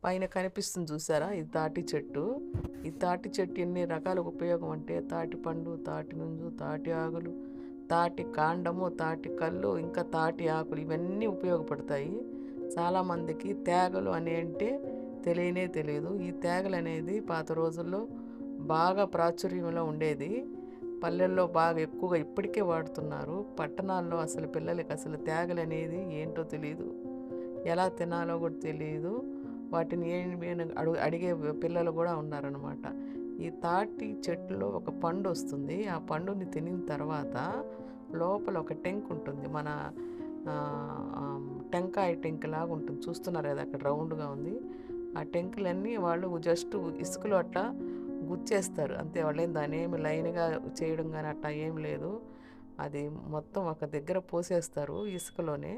పైన కనిపిస్తుంది చూసారా, ఇది తాటి చెట్టు. ఈ తాటి చెట్టు ఎన్ని రకాల ఉపయోగం అంటే తాటి పండు, తాటి నుంజు, తాటి ఆకులు, తాటి కాండము, తాటి కళ్ళు, ఇంకా తాటి ఆకులు ఇవన్నీ ఉపయోగపడతాయి. చాలామందికి తేగలు అని అంటే తెలియనే తెలియదు. ఈ తేగలు అనేది పాత రోజుల్లో బాగా ప్రాచుర్యంలో ఉండేది. పల్లెల్లో బాగా ఎక్కువగా ఇప్పటికే వాడుతున్నారు. పట్టణాల్లో అసలు పిల్లలకి అసలు తేగలు అనేది ఏంటో తెలియదు, ఎలా తినాలో కూడా తెలియదు. వాటిని ఏమి అని అడిగే పిల్లలు కూడా ఉన్నారనమాట. ఈ తాటి చెట్టులో ఒక పండు వస్తుంది. ఆ పండుని తినిన తర్వాత లోపల ఒక టెంక్ ఉంటుంది. మన టెంకాయ టెంక్ లాగా ఉంటుంది, చూస్తున్నారు కదా అక్కడ రౌండ్గా ఉంది. ఆ టెంకులన్నీ వాళ్ళు జస్ట్ ఇసుకలో అట్లా గుచ్చేస్తారు అంతే. వాళ్ళు దాన్ని ఏమి లైన్గా చేయడం కానీ అట్లా ఏం లేదు. అది మొత్తం ఒక దగ్గర పోసేస్తారు ఇసుకలోనే.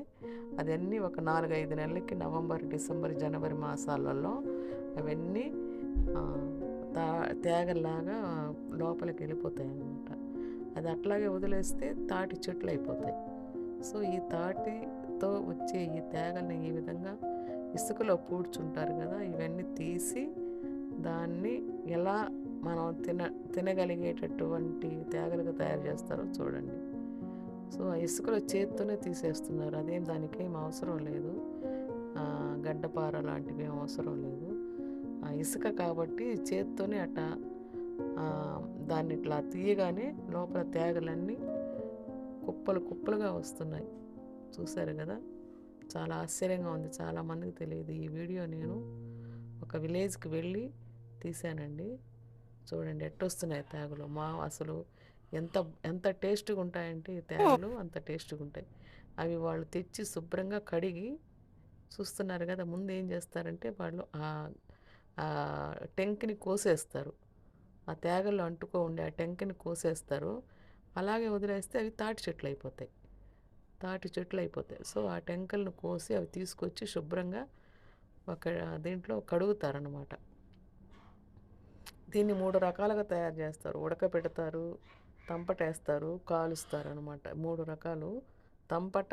అదన్నీ ఒక 4-5 నెలలకి నవంబర్, డిసెంబర్, జనవరి మాసాలలో అవన్నీ తేగల్లాగా లోపలికి వెళ్ళిపోతాయి అన్నమాట. అది అట్లాగే వదిలేస్తే తాటి చెట్లు అయిపోతాయి. సో ఈ తాటితో వచ్చే ఈ తేగల్ని ఈ విధంగా ఇసుకలో పూడ్చుంటారు కదా, ఇవన్నీ తీసి దాన్ని ఎలా మనం తినగలిగేటటువంటి తేగలుగా తయారు చేస్తారో చూడండి. సో ఆ ఇసుకలో చేత్తోనే తీసేస్తున్నారు. అదేం దానికేం అవసరం లేదు, గడ్డపార లాంటివి ఏం అవసరం లేదు. ఆ ఇసుక కాబట్టి చేత్తోనే అట్లా దాన్ని ఇట్లా తీయగానే లోపల తేగలన్నీ కుప్పలు కుప్పలుగా వస్తున్నాయి. చూశారు కదా, చాలా ఆశ్చర్యంగా ఉంది. చాలామందికి తెలియదు. ఈ వీడియో నేను ఒక విలేజ్కి వెళ్ళి తీశానండి. చూడండి ఎట్టొస్తున్నాయి తేగలు. అసలు ఎంత ఎంత టేస్ట్గా ఉంటాయంటే ఈ తేగలు అంత టేస్ట్గా ఉంటాయి. అవి వాళ్ళు తెచ్చి శుభ్రంగా కడిగి, చూస్తున్నారు కదా, ముందు ఏం చేస్తారంటే వాళ్ళు ఆ టెంక్ని కోసేస్తారు. ఆ తేగల్లో అంటుకో ఉండే ఆ టెంక్ని కోసేస్తారు. అలాగే వదిలేస్తే అవి తాటి చెట్లు అయిపోతాయి. సో ఆ టెంకలను కోసి అవి తీసుకొచ్చి శుభ్రంగా ఒక దీంట్లో కడుగుతారనమాట. దీన్ని 3 రకాలుగా తయారు చేస్తారు. ఉడకబెడతారు, తంపటేస్తారు, కాలుస్తారు అనమాట. 3 రకాలు. తంపట,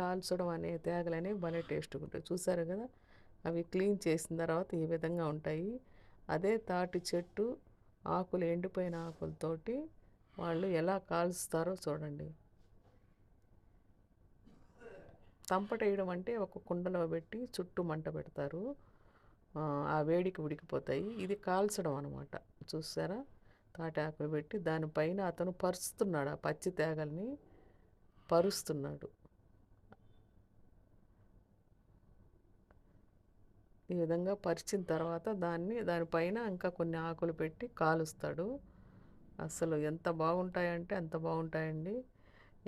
కాల్చడం అనే తేగలనే భలే టేస్ట్గా ఉంటాయి. చూసారు కదా, అవి క్లీన్ చేసిన తర్వాత ఈ విధంగా ఉంటాయి. అదే తాటి చెట్టు ఆకులు, ఎండిపోయిన ఆకులతోటి వాళ్ళు ఎలా కాల్స్తారో చూడండి. తంపటేయడం అంటే ఒక కుండలో పెట్టి చుట్టూ మంట పెడతారు, ఆ వేడికి ఉడికిపోతాయి. ఇది కాల్చడం అనమాట. చూసారా, తాటి ఆకులు పెట్టి దానిపైన అతను పరుస్తున్నాడు, ఆ పచ్చి తేగల్ని పరుస్తున్నాడు. ఈ విధంగా పరిచిన తర్వాత దానిపైన ఇంకా కొన్ని ఆకులు పెట్టి కాలుస్తాడు. అసలు ఎంత బాగుంటాయంటే అంత బాగుంటాయండి.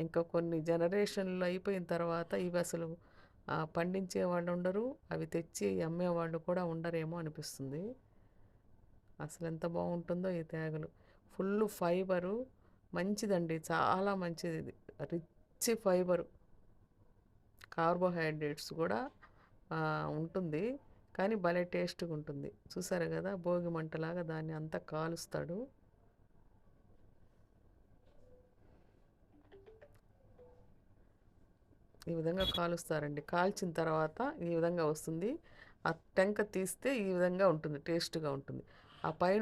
ఇంకా కొన్ని జనరేషన్లు అయిపోయిన తర్వాత ఇవి అసలు పండించే వాళ్ళు ఉండరు, అవి తెచ్చి అమ్మేవాళ్ళు కూడా ఉండరేమో అనిపిస్తుంది. అసలు ఎంత బాగుంటుందో ఈ తేగలు. ఫుల్ ఫైబరు, మంచిదండి, చాలా మంచిది. ఇది రిచ్ ఫైబరు, కార్బోహైడ్రేట్స్ కూడా ఉంటుంది. కానీ భలే టేస్ట్గా ఉంటుంది. చూసారు కదా, భోగి మంటలాగా దాన్ని అంతా కాలుస్తాడు. ఈ విధంగా కాలుస్తారండి. కాల్చిన తర్వాత ఈ విధంగా వస్తుంది. ఆ టెంక తీస్తే ఈ విధంగా ఉంటుంది, టేస్ట్గా ఉంటుంది. ఆ పైన